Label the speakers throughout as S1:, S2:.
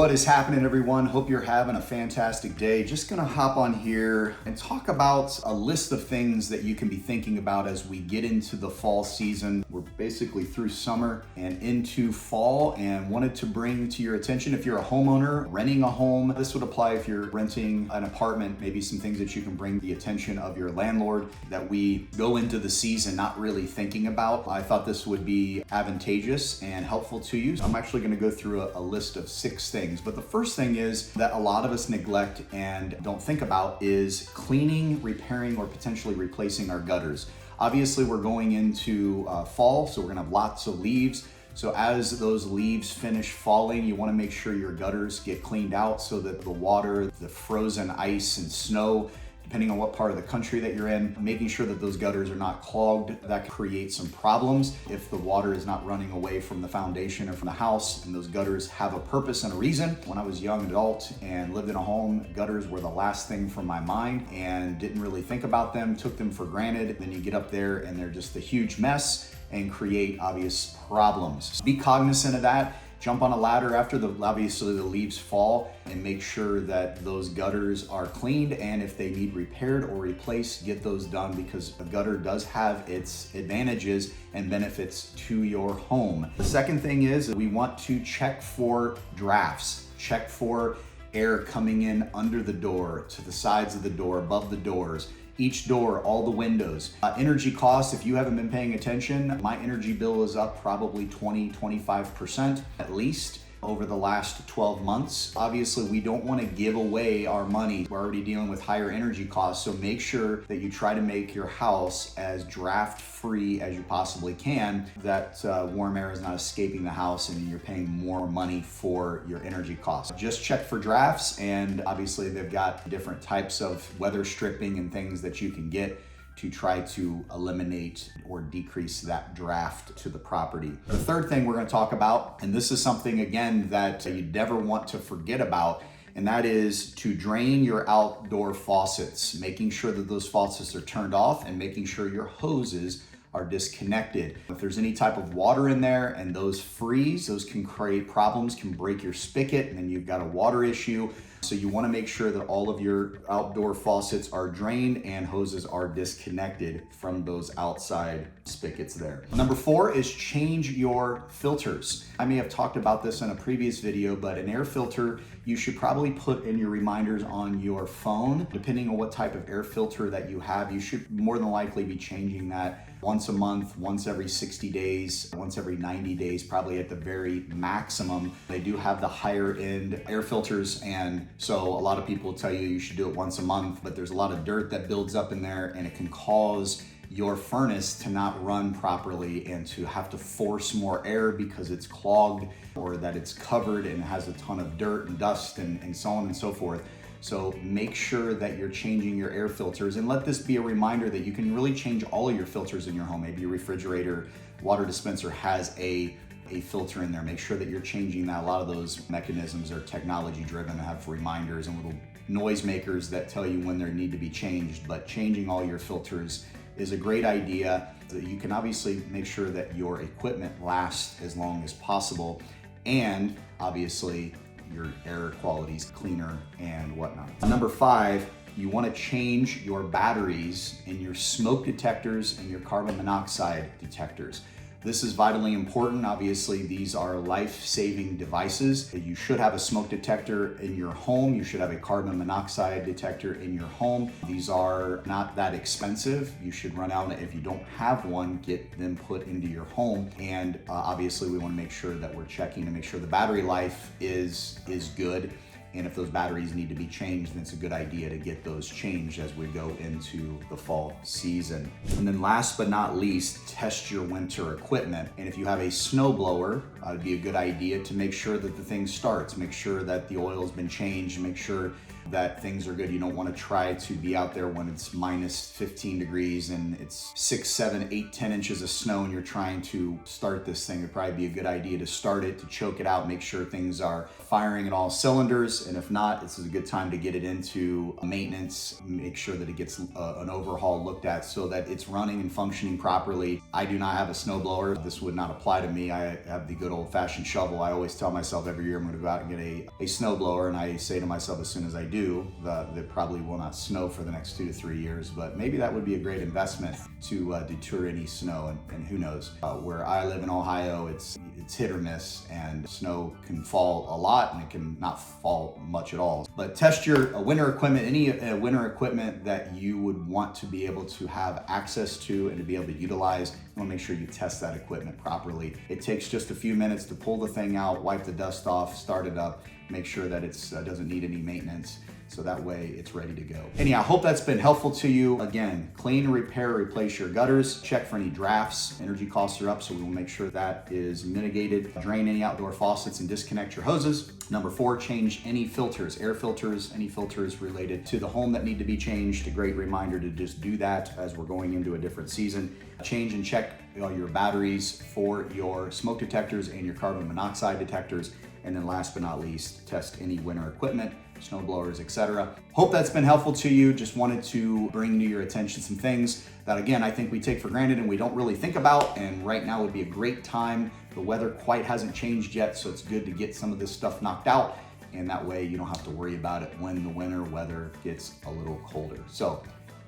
S1: What is happening, everyone? Hope you're having a fantastic day. Just gonna hop on here and talk about a list of things that you can be thinking about as we get into the fall season. We're basically through summer and into fall, and wanted to bring to your attention, if you're a homeowner renting a home, this would apply if you're renting an apartment, maybe some things that you can bring the attention of your landlord that we go into the season not really thinking about. I thought this would be advantageous and helpful to you. So I'm actually gonna go through a list of 6 things. But the first thing is that a lot of us neglect and don't think about is cleaning, repairing, or potentially replacing our gutters. Obviously, we're going into fall, so we're gonna have lots of leaves. So as those leaves finish falling, you wanna make sure your gutters get cleaned out so that the water, the frozen ice and snow, depending on what part of the country that you're in, making sure that those gutters are not clogged. That can create some problems if the water is not running away from the foundation or from the house, and those gutters have a purpose and a reason. When I was a young adult and lived in a home, gutters were the last thing from my mind and didn't really think about them, took them for granted. Then you get up there and they're just a huge mess and create obvious problems. So be cognizant of that. Jump on a ladder after obviously the leaves fall and make sure that those gutters are cleaned, and if they need repaired or replaced, get those done, because a gutter does have its advantages and benefits to your home. The second thing is we want to check for drafts. Check for air coming in under the door, to the sides of the door, above the doors. Each door, all the windows. Energy costs, if you haven't been paying attention, my energy bill is up probably 20-25% at least over the last 12 months. Obviously, we don't want to give away our money. We're already dealing with higher energy costs, so make sure that you try to make your house as draft free as you possibly can, that warm air is not escaping the house and you're paying more money for your energy costs. Just check for drafts, and obviously they've got different types of weather stripping and things that you can get to try to eliminate or decrease that draft to the property. The third thing we're going to talk about, and this is something again that you never want to forget about, and that is to drain your outdoor faucets, making sure that those faucets are turned off and making sure your hoses are disconnected. If there's any type of water in there and those freeze, those can create problems, can break your spigot, and then you've got a water issue. So you want to make sure that all of your outdoor faucets are drained and hoses are disconnected from those outside spigots there. Number 4 is change your filters. I may have talked about this in a previous video, but an air filter you should probably put in your reminders on your phone. Depending on what type of air filter that you have, you should more than likely be changing that once a month, once every 60 days, once every 90 days, probably at the very maximum. They do have the higher end air filters, and so a lot of people tell you should do it once a month, but there's a lot of dirt that builds up in there and it can cause your furnace to not run properly and to have to force more air because it's clogged or that it's covered and has a ton of dirt and dust and so on and so forth. So make sure that you're changing your air filters, and let this be a reminder that you can really change all of your filters in your home. Maybe your refrigerator, water dispenser has a filter in there. Make sure that you're changing that. A lot of those mechanisms are technology driven, have reminders and little noise makers that tell you when they need to be changed. But changing all your filters is a great idea. You can obviously make sure that your equipment lasts as long as possible, and obviously your air quality is cleaner and whatnot. Number 5, you want to change your batteries in your smoke detectors and your carbon monoxide detectors. This is vitally important. Obviously, these are life-saving devices. You should have a smoke detector in your home. You should have a carbon monoxide detector in your home. These are not that expensive. You should run out, if you don't have one, get them put into your home. And obviously, we want to make sure that we're checking to make sure the battery life is good. And if those batteries need to be changed, then it's a good idea to get those changed as we go into the fall season. And then last but not least, test your winter equipment. And if you have a snowblower, it'd be a good idea to make sure that the thing starts. Make sure that the oil's been changed. Make sure that things are good. You don't want to try to be out there when it's minus 15 degrees and it's 6, 7, 8, 10 inches of snow and you're trying to start this thing. It'd probably be a good idea to start it, to choke it out, make sure things are firing in all cylinders. And if not, this is a good time to get it into maintenance, make sure that it gets an overhaul looked at so that it's running and functioning properly. I do not have a snowblower. This would not apply to me. I have the good old-fashioned shovel. I always tell myself every year I'm going to go out and get a snowblower, and I say to myself as soon as I do that it probably will not snow for the next 2 to 3 years, but maybe that would be a great investment to deter any snow, and who knows. Where I live in Ohio, it's hit or miss, and snow can fall a lot and it can not fall much at all. But test your winter equipment, any winter equipment that you would want to be able to have access to and to be able to utilize. You want to make sure you test that equipment properly. It takes just a few minutes to pull the thing out, wipe the dust off, start it up, make sure that it doesn't need any maintenance. So that way it's ready to go. Anyhow, I hope that's been helpful to you. Again, clean, repair, replace your gutters. Check for any drafts. Energy costs are up, so we will make sure that is mitigated. Drain any outdoor faucets and disconnect your hoses. Number 4, change any filters, air filters, any filters related to the home that need to be changed. A great reminder to just do that as we're going into a different season. Change and check your batteries for your smoke detectors and your carbon monoxide detectors. And then last but not least, test any winter equipment, snow blowers, etc. Hope that's been helpful to you. Just wanted to bring to your attention some things that, again, I think we take for granted and we don't really think about. And right now would be a great time. The weather quite hasn't changed yet, so it's good to get some of this stuff knocked out. And that way you don't have to worry about it when the winter weather gets a little colder. So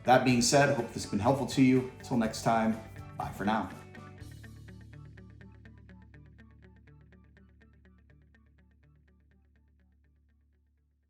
S1: that being said, hope this has been helpful to you. Until next time, bye for now.